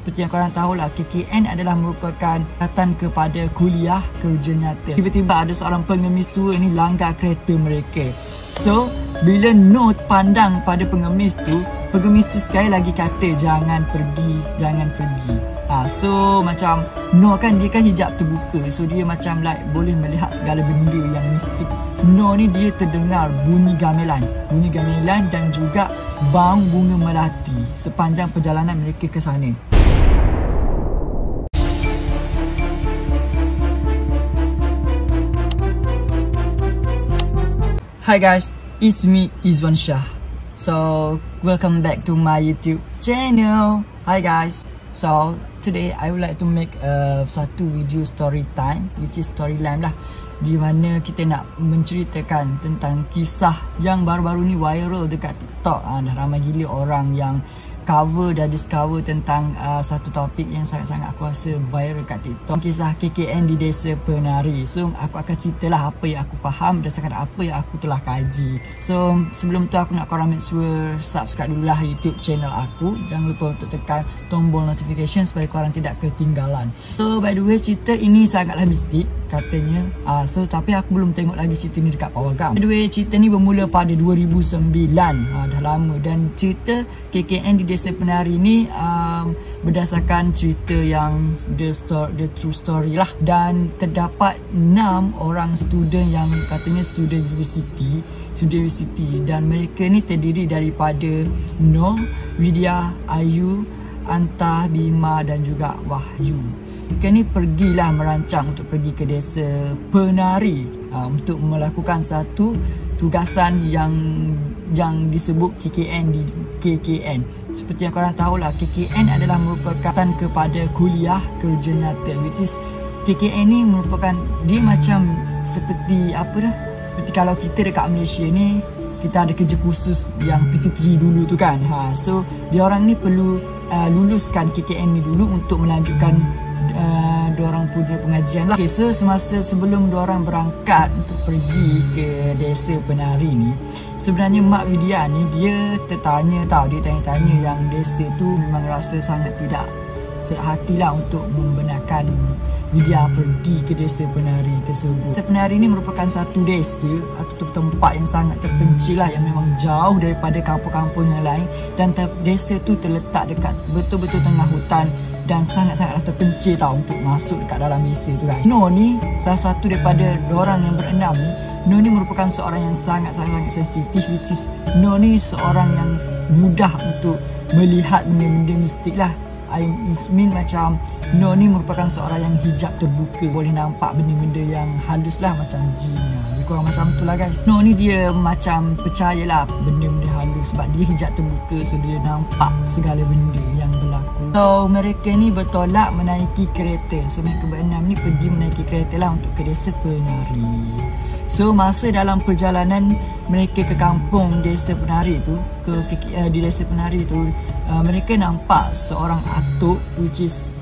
Seperti yang korang tahu lah, KKN adalah merupakan datang kepada kuliah kerja nyata. Tiba-tiba ada seorang pengemis tua ni langgar kereta mereka. So, bila Noh pandang pada pengemis tu sekali lagi kata jangan pergi, jangan pergi. So macam Noh kan, dia kan hijab terbuka, so dia macam like boleh melihat segala benda yang mistik. Noh ni dia terdengar bunyi gamelan dan juga bau bunga melati sepanjang perjalanan mereka ke sana. Hi guys, it's me Izwan Shah. So welcome back to my YouTube channel. Hi guys. So today I would like to make satu video story time, which is storyline lah, di mana kita nak menceritakan tentang kisah yang baru-baru ni viral dekat TikTok. Dah ramai gila orang yang cover dan discover tentang satu topik yang sangat-sangat aku rasa viral kat TikTok. Kisah KKN di Desa Penari. So aku akan ceritalah apa yang aku faham berdasarkan apa yang aku telah kaji. So sebelum tu aku nak korang make sure subscribe dululah YouTube channel aku. Jangan lupa untuk tekan tombol notification supaya korang tidak ketinggalan. So by the way, cerita ini sangatlah mistik katanya. So tapi aku belum tengok lagi cerita ni dekat Pawagam. By the way, cerita ni bermula pada 2009. Dah lama. Dan cerita KKN di Desa Penari ni berdasarkan cerita yang the true story lah. Dan terdapat 6 orang student yang katanya student university, dan mereka ni terdiri daripada Noh, Widya, Ayu, Anta, Bima dan juga Wahyu. Mereka ni pergilah merancang untuk pergi ke Desa Penari untuk melakukan satu tugasan yang disebut KKN di KKN. Seperti yang korang tahu lah, KKN adalah merupakan kepada kuliah kerja nyata, which is KKN ni merupakan, dia macam seperti apa dah, seperti kalau kita dekat Malaysia ni kita ada kerja khusus yang PT3 dulu tu kan. So dia orang ni perlu luluskan KKN ni dulu untuk melanjutkan diorang punya pengajian lah. Okay, so semasa sebelum diorang berangkat untuk pergi ke Desa Penari ni, sebenarnya Mak Widya ni dia tertanya tau, dia tanya-tanya yang desa tu memang rasa sangat tidak sehati lah untuk membenarkan Widya pergi ke Desa Penari tersebut. Desa Penari ni merupakan satu desa atau tempat yang sangat terpencil lah, yang memang jauh daripada kampung-kampung yang lain, dan desa tu terletak dekat betul-betul tengah hutan dan sangat-sangatlah terpencil tau untuk masuk dekat dalam desa tu guys. Noh ni salah satu daripada diorang yang berenam ni. Noh ni merupakan seorang yang sangat-sangat sensitif, which is Noh ni seorang yang mudah untuk melihat benda-benda mistik lah. I mean macam Noh ni merupakan seorang yang hijab terbuka, boleh nampak benda-benda yang halus lah, macam jin lah. Lebih kurang macam tu lah guys. Noh ni dia macam percayalah benda-benda halus sebab dia hijab terbuka, so dia nampak segala benda yang berlaku. So mereka ni bertolak menaiki kereta. So mereka berenam ni pergi menaiki kereta lah untuk ke Desa Penari. So masa dalam perjalanan mereka ke kampung Desa Penari tu, di Desa Penari tu, mereka nampak seorang atuk, which is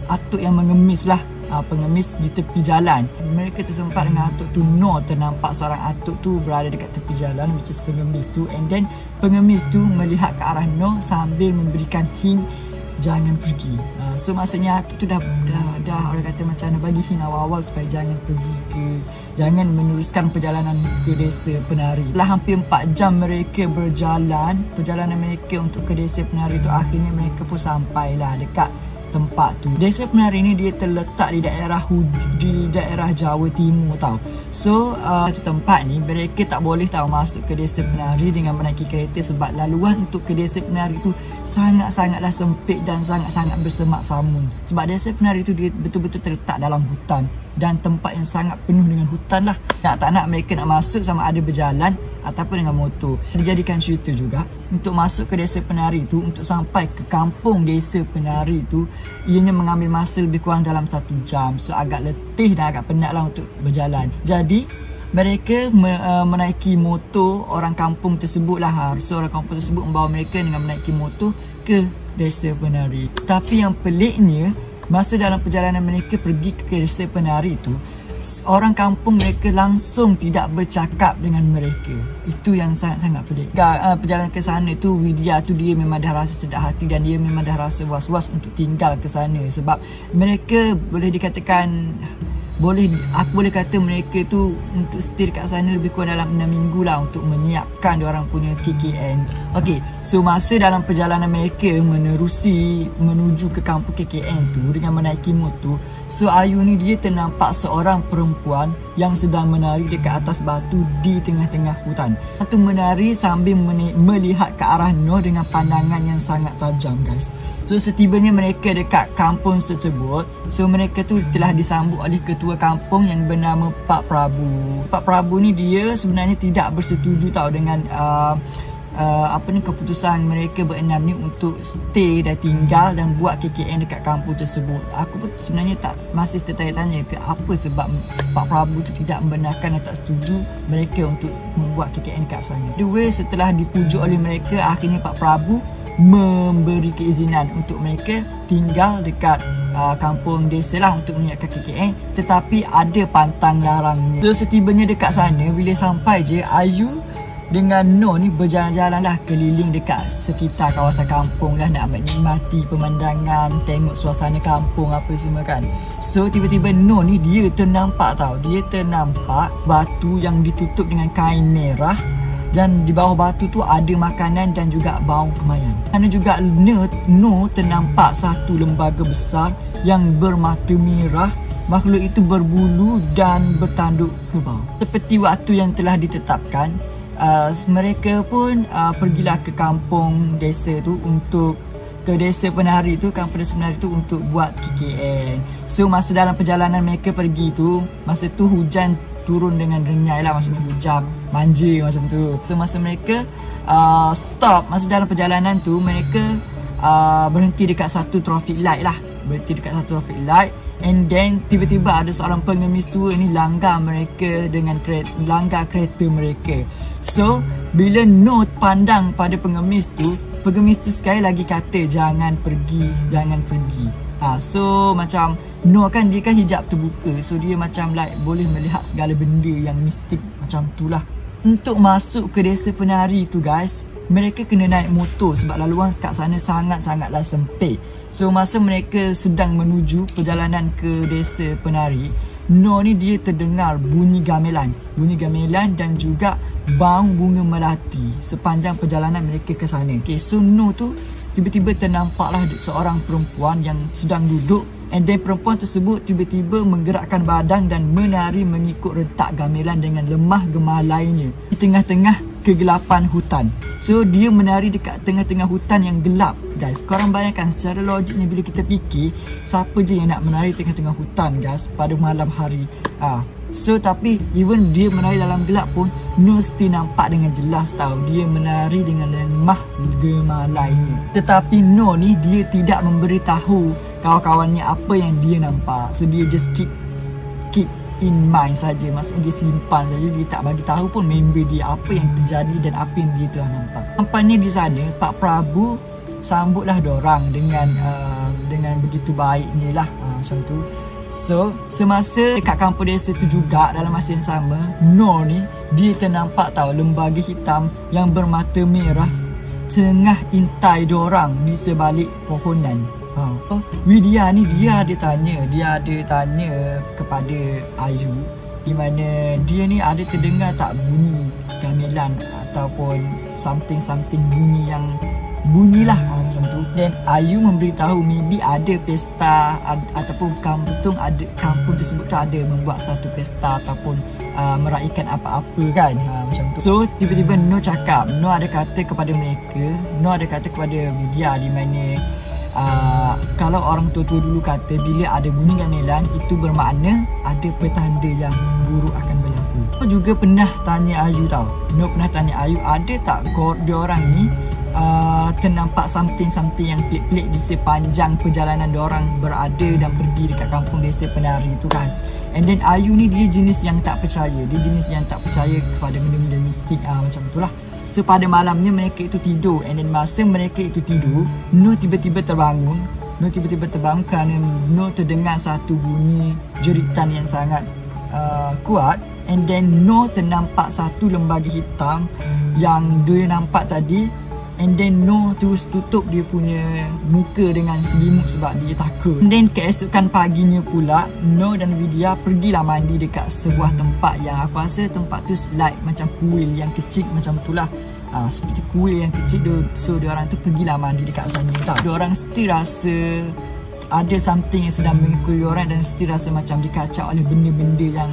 atuk yang mengemis lah, pengemis di tepi jalan. Mereka tersempat dengan atuk tu. Noh ternampak seorang atuk tu berada dekat tepi jalan, which is pengemis tu, and then pengemis tu melihat ke arah Noh sambil memberikan hint jangan pergi. So maksudnya tu dah orang kata macam nak bagi hint awal-awal supaya jangan meneruskan perjalanan ke Desa Penari. Setelah hampir 4 jam mereka berjalan, perjalanan mereka untuk ke Desa Penari tu, akhirnya mereka pun sampailah dekat tempat tu. Desa Penari ni dia terletak di daerah Jawa Timur tau. So satu tempat ni mereka tak boleh tahu masuk ke Desa Penari dengan menaiki kereta, sebab laluan untuk ke Desa Penari tu sangat-sangatlah sempit dan sangat-sangat bersemak samun. Sebab Desa Penari tu dia betul-betul terletak dalam hutan dan tempat yang sangat penuh dengan hutan lah. Tak nak mereka nak masuk sama ada berjalan ataupun dengan motor. Dijadikan cerita juga untuk masuk ke Desa Penari tu, untuk sampai ke kampung Desa Penari tu, ianya mengambil masa lebih kurang dalam 1 jam. So agak letih dan agak penat lah untuk berjalan. Jadi mereka menaiki motor orang kampung tersebut lah. So orang kampung tersebut membawa mereka dengan menaiki motor ke Desa Penari. Tapi yang peliknya, masa dalam perjalanan mereka pergi ke Desa Penari tu, orang kampung mereka langsung tidak bercakap dengan mereka. Itu yang sangat-sangat pelik. Perjalanan ke sana tu, Widya tu dia memang dah rasa sedap hati dan dia memang dah rasa was-was untuk tinggal ke sana. Sebab mereka boleh dikatakan, aku boleh kata mereka tu untuk stay dekat sana lebih kurang dalam 6 minggu lah untuk menyiapkan diorang punya KKN. Okay, so masa dalam perjalanan mereka menuju ke kampung KKN tu dengan menaiki motor, so Ayu ni dia ternampak seorang perempuan yang sedang menari dekat atas batu di tengah-tengah hutan. Itu menari sambil melihat ke arah Noh dengan pandangan yang sangat tajam, guys. So setibanya mereka dekat kampung tersebut, so mereka tu telah disambut oleh ketua kampung yang bernama Pak Prabu. Pak Prabu ni dia sebenarnya tidak bersetuju tau dengan keputusan mereka berenam ni untuk stay dan tinggal dan buat KKN dekat kampung tersebut. Aku pun sebenarnya masih tertanya-tanya ke apa sebab Pak Prabu tu tidak membenarkan dan tak setuju mereka untuk membuat KKN kat sana. The way setelah dipujuk oleh mereka, akhirnya Pak Prabu memberi keizinan untuk mereka tinggal dekat kampung desa lah untuk menyiapkan KKN, tetapi ada pantang larangnya. So setibanya dekat sana, bila sampai je, Ayu dengan Noh ni berjalan-jalan lah keliling dekat sekitar kawasan kampung lah, nak menikmati pemandangan, tengok suasana kampung apa semua kan. So tiba-tiba Noh ni dia ternampak batu yang ditutup dengan kain merah, dan di bawah batu tu ada makanan dan juga bau kemayan. Kerana juga Noh ternampak satu lembaga besar yang bermata merah. Makhluk itu berbulu dan bertanduk ke bawah. Seperti waktu yang telah ditetapkan, mereka pun pergilah ke kampung desa tu ke desa penari tu, kampung desa penari tu untuk buat KKN. So masa dalam perjalanan mereka pergi tu, masa tu hujan turun dengan renyai lah, maksudnya hujan manja macam tu. So masa mereka stop, masa dalam perjalanan tu mereka berhenti dekat satu traffic light lah. And then tiba-tiba ada seorang pengemis tua ni langgar kereta mereka. So bila Noh pandang pada pengemis tu sekali lagi kata jangan pergi. So macam Noh kan, dia kan hijab terbuka, so dia macam boleh melihat segala benda yang mistik macam tu lah. Untuk masuk ke desa penari tu, guys, mereka kena naik motor sebab laluan kat sana sangat-sangatlah sempit. So masa mereka sedang menuju perjalanan ke desa penari, Noh ni dia terdengar bunyi gamelan dan juga bau bunga melati sepanjang perjalanan mereka ke sana. Okay, so Noh tu tiba-tiba ternampaklah seorang perempuan yang sedang duduk, and then perempuan tersebut tiba-tiba menggerakkan badan dan menari mengikut rentak gamelan dengan lemah gemah lainnya di tengah-tengah kegelapan hutan. So dia menari dekat tengah-tengah hutan yang gelap, guys. Korang bayangkan secara logiknya, bila kita fikir, siapa je yang nak menari tengah-tengah hutan, guys, pada malam hari. So tapi even dia menari dalam gelap pun, Noh still nampak dengan jelas tau dia menari dengan lemah gemah lainnya. Tetapi Noh ni dia tidak memberitahu kawan-kawannya apa yang dia nampak. So dia just keep in mind saja, maksudnya dia simpan saja, dia tak bagi tahu pun member dia apa yang terjadi dan apa yang dia telah nampak. Sampainya di sana, Pak Prabu sambutlah dorang dengan begitu baiknya lah, macam tu. So semasa dekat kampung desa tu juga, dalam masa yang sama, Noh ni dia ternampak lembaga hitam yang bermata merah tengah intai dorang di sebalik pohonan. Widya ni dia ada tanya kepada Ayu, di mana dia ni ada terdengar tak bunyi gamelan ataupun something bunyi lah macam tu. Dan Ayu memberitahu maybe ada pesta ataupun kampung tersebut tak ada membuat satu pesta ataupun meraihkan apa-apa kan, macam tu. So tiba-tiba Noh ada kata kepada Widya, di mana kalau orang tua-tua dulu kata bila ada bunyi gamelan itu bermakna ada petanda yang buruk akan berlaku. Aku juga pernah tanya Ayu Noh pernah tanya Ayu, ada tak diorang ni ternampak something yang pelik-pelik di sepanjang perjalanan diorang berada dan pergi dekat kampung desa penari tu, guys. And then Ayu ni dia jenis yang tak percaya kepada benda-benda mistik macam itulah. So pada malamnya mereka itu tidur, and then masa mereka itu tidur, Noh tiba-tiba terbangun kerana Noh terdengar satu bunyi jeritan yang sangat kuat, and then Noh ternampak satu lembaga hitam yang dia nampak tadi, and then Noh terus tutup dia punya muka dengan selimut sebab dia takut. And then keesokan paginya pula, Noh dan Vidya pergilah mandi dekat sebuah tempat yang aku rasa tempat tu like macam kuil yang kecil macam tu lah. Seperti kuil yang kecil tu. So diorang tu pergilah mandi dekat sana. Diorang still rasa ada something yang sedang mengikuti diorang, dan still rasa macam dikacau oleh benda-benda yang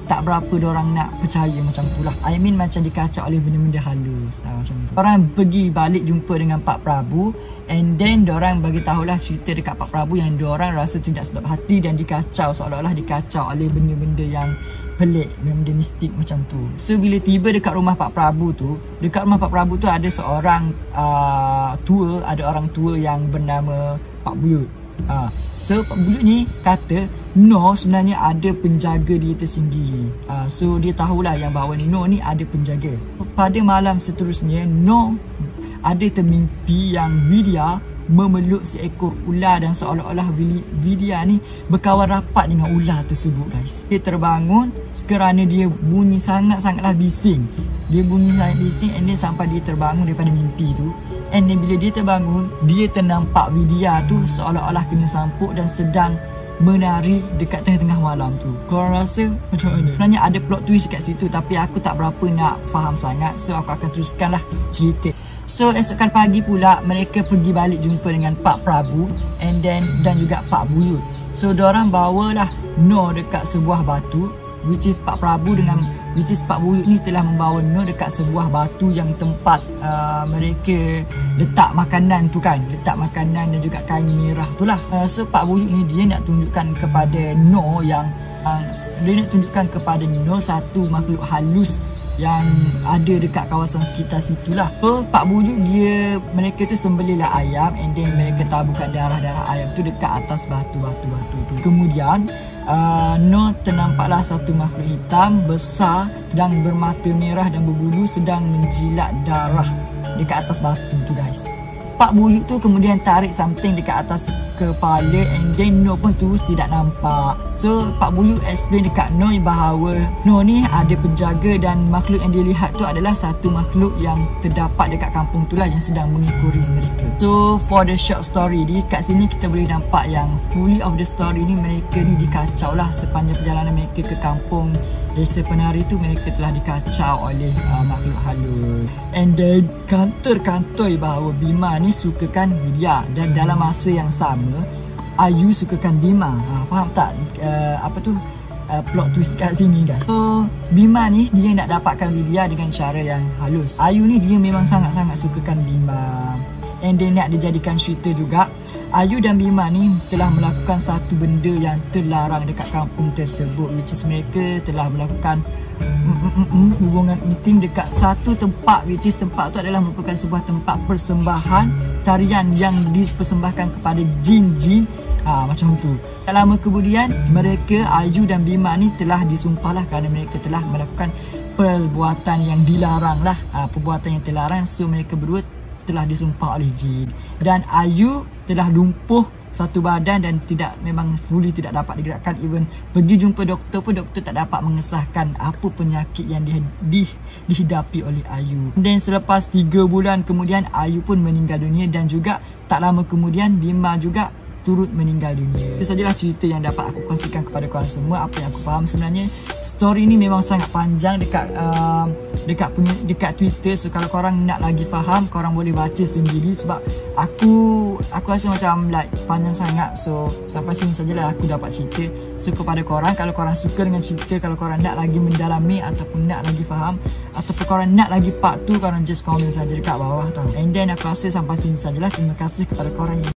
tak berapa diorang nak percaya macam tu lah. I mean macam dikacau oleh benda-benda halus macam tu. Diorang pergi balik jumpa dengan Pak Prabu, and then diorang bagi tahulah cerita dekat Pak Prabu yang diorang rasa tidak sedap hati dan dikacau, seolah-olah dikacau oleh benda-benda yang pelik, benda-benda mistik macam tu. So bila tiba dekat rumah Pak Prabu tu, dekat rumah Pak Prabu tu ada seorang tua, ada orang tua yang bernama Pak Buyut. So Pak Buyut ni kata Noh sebenarnya ada penjaga dia tersendiri. So dia tahulah yang bahawa Noh ni ada penjaga. Pada malam seterusnya, Noh ada termimpi yang Vidya memeluk seekor ular, dan seolah-olah Vidya ni berkawan rapat dengan ular tersebut, guys. Dia terbangun kerana dia bunyi sangat-sangatlah bising. Dia bunyi sangat bising, and then sampai dia terbangun daripada mimpi tu. And then bila dia terbangun, dia ternampak Vidya tu seolah-olah kena sampuk dan sedang menari dekat tengah-tengah malam tu. Korang rasa macam mana? Sebenarnya ada plot twist kat situ, tapi aku tak berapa nak faham sangat. So aku akan teruskan lah cerita. So esokan pagi pula mereka pergi balik jumpa dengan Pak Prabu, and then dan juga Pak Buyut. So diorang bawalah Noh dekat sebuah batu, which is Pak Buyut ni telah membawa Noh dekat sebuah batu yang tempat mereka letak makanan tu kan, letak makanan dan juga kain merah tu lah. So Pak Buyut ni dia nak tunjukkan kepada Noh yang satu makhluk halus yang ada dekat kawasan sekitar situlah. So Pak Buyut mereka tu sembelihlah ayam, and then mereka taburkan darah-darah ayam tu dekat atas batu-batu tu. Kemudian Noh ternampaklah satu makhluk hitam besar dan bermata merah dan berbulu sedang menjilat darah dekat atas batu tu, guys. Pak Buyut tu kemudian tarik something dekat atas kepala, and then Noh pun terus tidak nampak. So Pak Buyut explain dekat Noh bahawa Noh ni ada penjaga, dan makhluk yang dia lihat tu adalah satu makhluk yang terdapat dekat kampung tu lah yang sedang mengikuri mereka. So for the short story ni, kat sini kita boleh nampak yang fully of the story ni mereka ni dikacau lah sepanjang perjalanan mereka ke kampung desa penari tu. Mereka telah dikacau oleh makhluk halus, and then kantor-kantor bahawa Bima ni sukakan Vidya, dan dalam masa yang sama Ayu sukakan Bima. Faham tak plot twist kat sini, guys? So Bima ni dia nak dapatkan Vidya dengan cara yang halus. Ayu ni dia memang sangat-sangat sukakan Bima, and dia nak dijadikan cerita juga. Ayu dan Bima ni telah melakukan satu benda yang terlarang dekat kampung tersebut, which is mereka telah melakukan hubungan intim dekat satu tempat, which is tempat tu adalah merupakan sebuah tempat persembahan tarian yang dipersembahkan kepada jin-jin. Macam tu. Tak lama kemudian mereka, Ayu dan Bima ni telah disumpahlah kerana mereka telah melakukan perbuatan yang dilarang lah, perbuatan yang terlarang. So mereka berdua telah disumpah oleh jin, dan Ayu telah lumpuh satu badan dan memang fully tidak dapat digerakkan. Even pergi jumpa doktor pun, doktor tak dapat mengesahkan apa penyakit yang dihidapi oleh Ayu. Dan selepas 3 bulan kemudian Ayu pun meninggal dunia, dan juga tak lama kemudian Bima juga turut meninggal dunia. Itu sajalah cerita yang dapat aku kongsikan kepada korang semua. Apa yang aku faham sebenarnya, story ni memang sangat panjang dekat Twitter. So kalau korang nak lagi faham, korang boleh baca sendiri, sebab aku rasa macam like panjang sangat. So sampai sini sajalah aku dapat cerita. So kepada korang, kalau korang suka dengan cerita, kalau korang nak lagi mendalami ataupun nak lagi faham, ataupun korang nak lagi part 2, korang just komen saja dekat bawah tau. And then aku rasa sampai sini sajalah. Terima kasih kepada korang yang